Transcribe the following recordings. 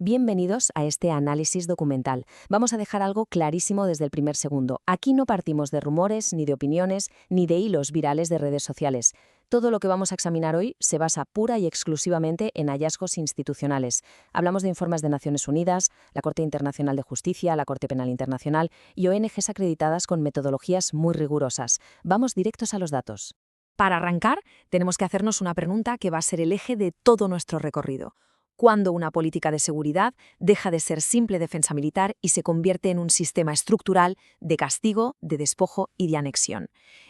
Bienvenidos a este análisis documental. Vamos a dejar algo clarísimo desde el primer segundo. Aquí no partimos de rumores, ni de opiniones, ni de hilos virales de redes sociales. Todo lo que vamos a examinar hoy se basa pura y exclusivamente en hallazgos institucionales. Hablamos de informes de Naciones Unidas, la Corte Internacional de Justicia, la Corte Penal Internacional y ONGs acreditadas con metodologías muy rigurosas. Vamos directos a los datos. Para arrancar, tenemos que hacernos una pregunta que va a ser el eje de todo nuestro recorrido. ¿Cuándo una política de seguridad deja de ser simple defensa militar y se convierte en un sistema estructural de castigo, de despojo y de anexión?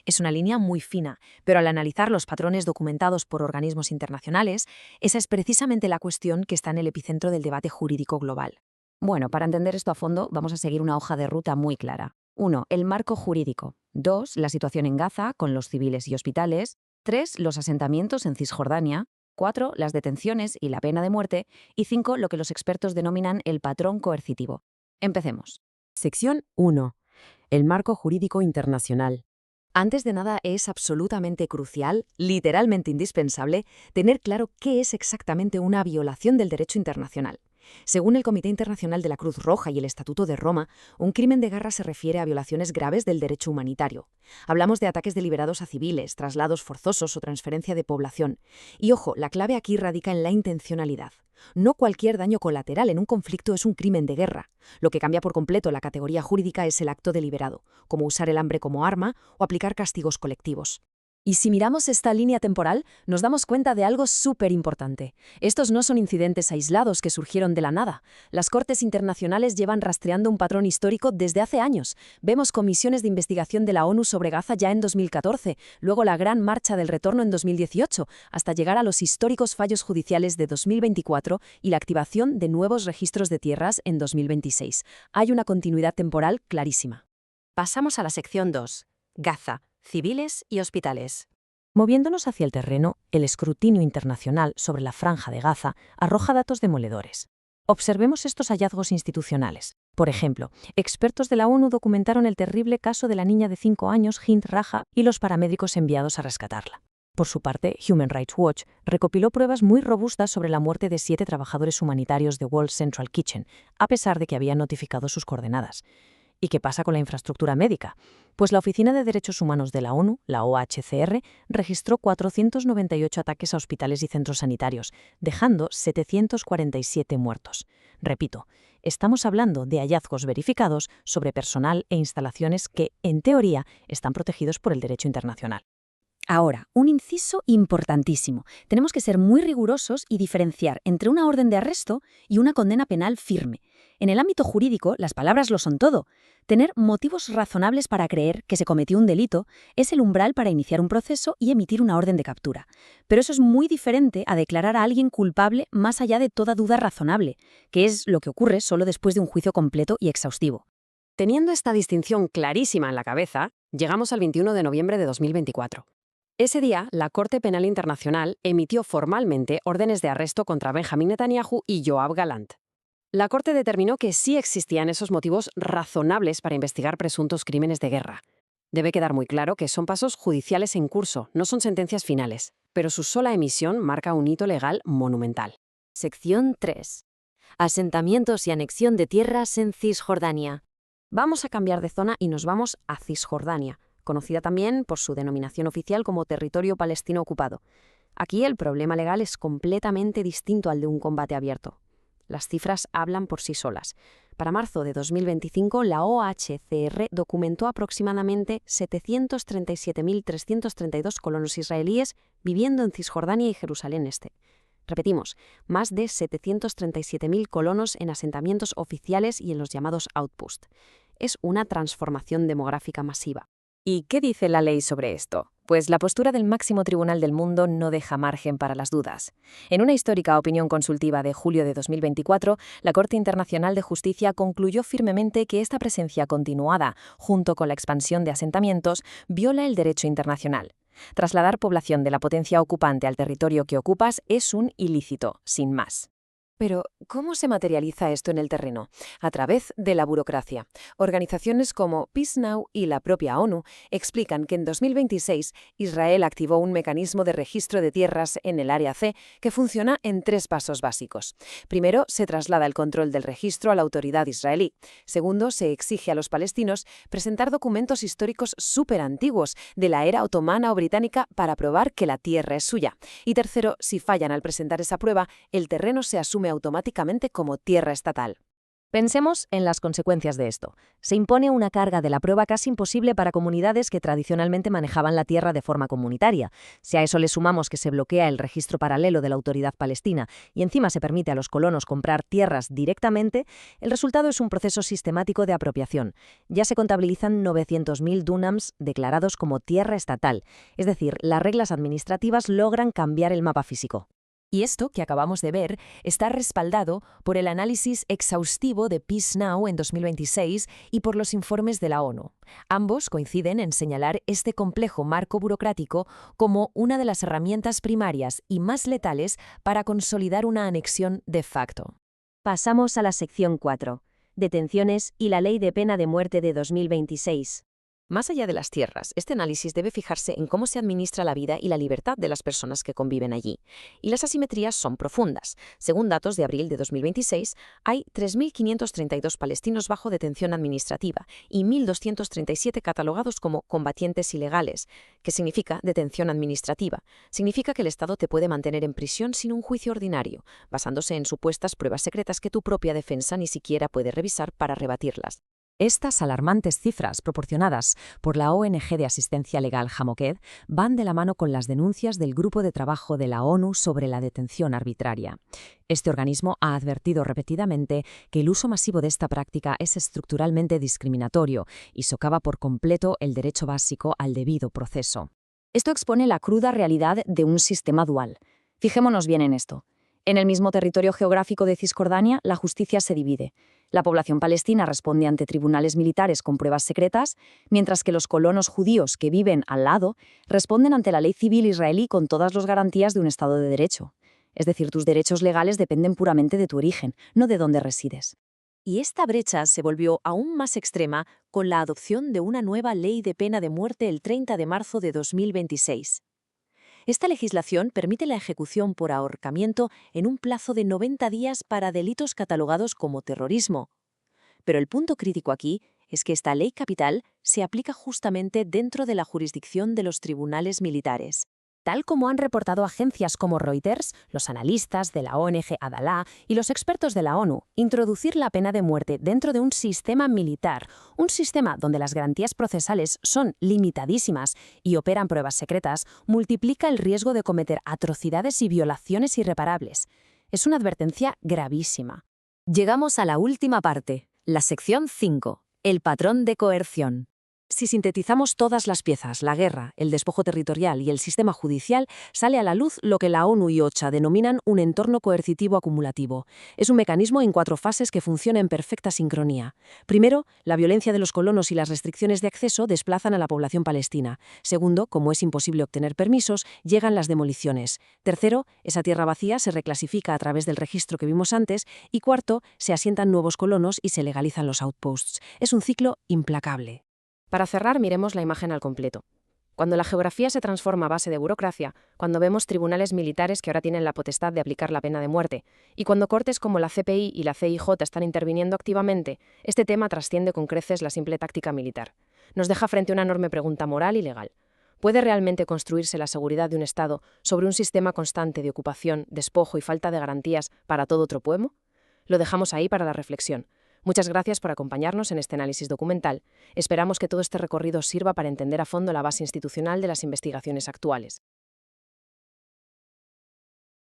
Es una línea muy fina, pero al analizar los patrones documentados por organismos internacionales, esa es precisamente la cuestión que está en el epicentro del debate jurídico global. Bueno, para entender esto a fondo, vamos a seguir una hoja de ruta muy clara. 1. El marco jurídico. 2. La situación en Gaza, con los civiles y hospitales. 3. Los asentamientos en Cisjordania. 4. Las detenciones y la pena de muerte. Y 5. Lo que los expertos denominan el patrón coercitivo. Empecemos. Sección 1. El marco jurídico internacional. Antes de nada, es absolutamente crucial, literalmente indispensable, tener claro qué es exactamente una violación del derecho internacional. Según el Comité Internacional de la Cruz Roja y el Estatuto de Roma, un crimen de guerra se refiere a violaciones graves del derecho humanitario. Hablamos de ataques deliberados a civiles, traslados forzosos o transferencia de población. Y ojo, la clave aquí radica en la intencionalidad. No cualquier daño colateral en un conflicto es un crimen de guerra. Lo que cambia por completo la categoría jurídica es el acto deliberado, como usar el hambre como arma o aplicar castigos colectivos. Y si miramos esta línea temporal, nos damos cuenta de algo súper importante. Estos no son incidentes aislados que surgieron de la nada. Las Cortes internacionales llevan rastreando un patrón histórico desde hace años. Vemos comisiones de investigación de la ONU sobre Gaza ya en 2014, luego la Gran Marcha del Retorno en 2018, hasta llegar a los históricos fallos judiciales de 2024 y la activación de nuevos registros de tierras en 2026. Hay una continuidad temporal clarísima. Pasamos a la sección 2. Gaza. Civiles y hospitales. Moviéndonos hacia el terreno, el escrutinio internacional sobre la Franja de Gaza arroja datos demoledores. Observemos estos hallazgos institucionales. Por ejemplo, expertos de la ONU documentaron el terrible caso de la niña de 5 años, Hind Raja, y los paramédicos enviados a rescatarla. Por su parte, Human Rights Watch recopiló pruebas muy robustas sobre la muerte de 7 trabajadores humanitarios de World Central Kitchen, a pesar de que habían notificado sus coordenadas. ¿Y qué pasa con la infraestructura médica? Pues la Oficina de Derechos Humanos de la ONU, la OHCR, registró 498 ataques a hospitales y centros sanitarios, dejando 747 muertos. Repito, estamos hablando de hallazgos verificados sobre personal e instalaciones que, en teoría, están protegidos por el derecho internacional. Ahora, un inciso importantísimo. Tenemos que ser muy rigurosos y diferenciar entre una orden de arresto y una condena penal firme. En el ámbito jurídico, las palabras lo son todo. Tener motivos razonables para creer que se cometió un delito es el umbral para iniciar un proceso y emitir una orden de captura. Pero eso es muy diferente a declarar a alguien culpable más allá de toda duda razonable, que es lo que ocurre solo después de un juicio completo y exhaustivo. Teniendo esta distinción clarísima en la cabeza, llegamos al 21 de noviembre de 2024. Ese día, la Corte Penal Internacional emitió formalmente órdenes de arresto contra Benjamin Netanyahu y Yoav Gallant. La Corte determinó que sí existían esos motivos razonables para investigar presuntos crímenes de guerra. Debe quedar muy claro que son pasos judiciales en curso, no son sentencias finales, pero su sola emisión marca un hito legal monumental. Sección 3. Asentamientos y anexión de tierras en Cisjordania. Vamos a cambiar de zona y nos vamos a Cisjordania, conocida también por su denominación oficial como territorio palestino ocupado. Aquí el problema legal es completamente distinto al de un combate abierto. Las cifras hablan por sí solas. Para marzo de 2025, la OHCR documentó aproximadamente 737.332 colonos israelíes viviendo en Cisjordania y Jerusalén Este. Repetimos, más de 737.000 colonos en asentamientos oficiales y en los llamados outposts. Es una transformación demográfica masiva. ¿Y qué dice la ley sobre esto? Pues la postura del máximo tribunal del mundo no deja margen para las dudas. En una histórica opinión consultiva de julio de 2024, la Corte Internacional de Justicia concluyó firmemente que esta presencia continuada, junto con la expansión de asentamientos, viola el derecho internacional. Trasladar población de la potencia ocupante al territorio que ocupas es un ilícito, sin más. Pero, ¿cómo se materializa esto en el terreno? A través de la burocracia. Organizaciones como Peace Now y la propia ONU explican que en 2026 Israel activó un mecanismo de registro de tierras en el área C que funciona en 3 pasos básicos. Primero, se traslada el control del registro a la autoridad israelí. Segundo, se exige a los palestinos presentar documentos históricos súper antiguos de la era otomana o británica para probar que la tierra es suya. Y tercero, si fallan al presentar esa prueba, el terreno se asume automáticamente como tierra estatal. Pensemos en las consecuencias de esto. Se impone una carga de la prueba casi imposible para comunidades que tradicionalmente manejaban la tierra de forma comunitaria. Si a eso le sumamos que se bloquea el registro paralelo de la autoridad palestina y encima se permite a los colonos comprar tierras directamente, el resultado es un proceso sistemático de apropiación. Ya se contabilizan 900.000 dúnams declarados como tierra estatal, es decir, las reglas administrativas logran cambiar el mapa físico. Y esto que acabamos de ver está respaldado por el análisis exhaustivo de Peace Now en 2026 y por los informes de la ONU. Ambos coinciden en señalar este complejo marco burocrático como una de las herramientas primarias y más letales para consolidar una anexión de facto. Pasamos a la sección 4. Detenciones y la Ley de Pena de Muerte de 2026. Más allá de las tierras, este análisis debe fijarse en cómo se administra la vida y la libertad de las personas que conviven allí. Y las asimetrías son profundas. Según datos de abril de 2026, hay 3.532 palestinos bajo detención administrativa y 1.237 catalogados como combatientes ilegales. ¿Qué significa detención administrativa? Significa que el Estado te puede mantener en prisión sin un juicio ordinario, basándose en supuestas pruebas secretas que tu propia defensa ni siquiera puede revisar para rebatirlas. Estas alarmantes cifras proporcionadas por la ONG de asistencia legal Hamoked van de la mano con las denuncias del Grupo de Trabajo de la ONU sobre la detención arbitraria. Este organismo ha advertido repetidamente que el uso masivo de esta práctica es estructuralmente discriminatorio y socava por completo el derecho básico al debido proceso. Esto expone la cruda realidad de un sistema dual. Fijémonos bien en esto. En el mismo territorio geográfico de Cisjordania, la justicia se divide. La población palestina responde ante tribunales militares con pruebas secretas, mientras que los colonos judíos que viven al lado responden ante la ley civil israelí con todas las garantías de un Estado de Derecho. Es decir, tus derechos legales dependen puramente de tu origen, no de dónde resides. Y esta brecha se volvió aún más extrema con la adopción de una nueva ley de pena de muerte el 30 de marzo de 2026. Esta legislación permite la ejecución por ahorcamiento en un plazo de 90 días para delitos catalogados como terrorismo. Pero el punto crítico aquí es que esta ley capital se aplica justamente dentro de la jurisdicción de los tribunales militares. Tal como han reportado agencias como Reuters, los analistas de la ONG Adalá y los expertos de la ONU, introducir la pena de muerte dentro de un sistema militar, un sistema donde las garantías procesales son limitadísimas y operan pruebas secretas, multiplica el riesgo de cometer atrocidades y violaciones irreparables. Es una advertencia gravísima. Llegamos a la última parte, la sección 5, el patrón de coerción. Si sintetizamos todas las piezas, la guerra, el despojo territorial y el sistema judicial, sale a la luz lo que la ONU y OCHA denominan un entorno coercitivo acumulativo. Es un mecanismo en 4 fases que funciona en perfecta sincronía. Primero, la violencia de los colonos y las restricciones de acceso desplazan a la población palestina. Segundo, como es imposible obtener permisos, llegan las demoliciones. Tercero, esa tierra vacía se reclasifica a través del registro que vimos antes. Y cuarto, se asientan nuevos colonos y se legalizan los outposts. Es un ciclo implacable. Para cerrar, miremos la imagen al completo. Cuando la geografía se transforma a base de burocracia, cuando vemos tribunales militares que ahora tienen la potestad de aplicar la pena de muerte, y cuando cortes como la CPI y la CIJ están interviniendo activamente, este tema trasciende con creces la simple táctica militar. Nos deja frente a una enorme pregunta moral y legal. ¿Puede realmente construirse la seguridad de un Estado sobre un sistema constante de ocupación, despojo y falta de garantías para todo otro pueblo? Lo dejamos ahí para la reflexión. Muchas gracias por acompañarnos en este análisis documental. Esperamos que todo este recorrido sirva para entender a fondo la base institucional de las investigaciones actuales.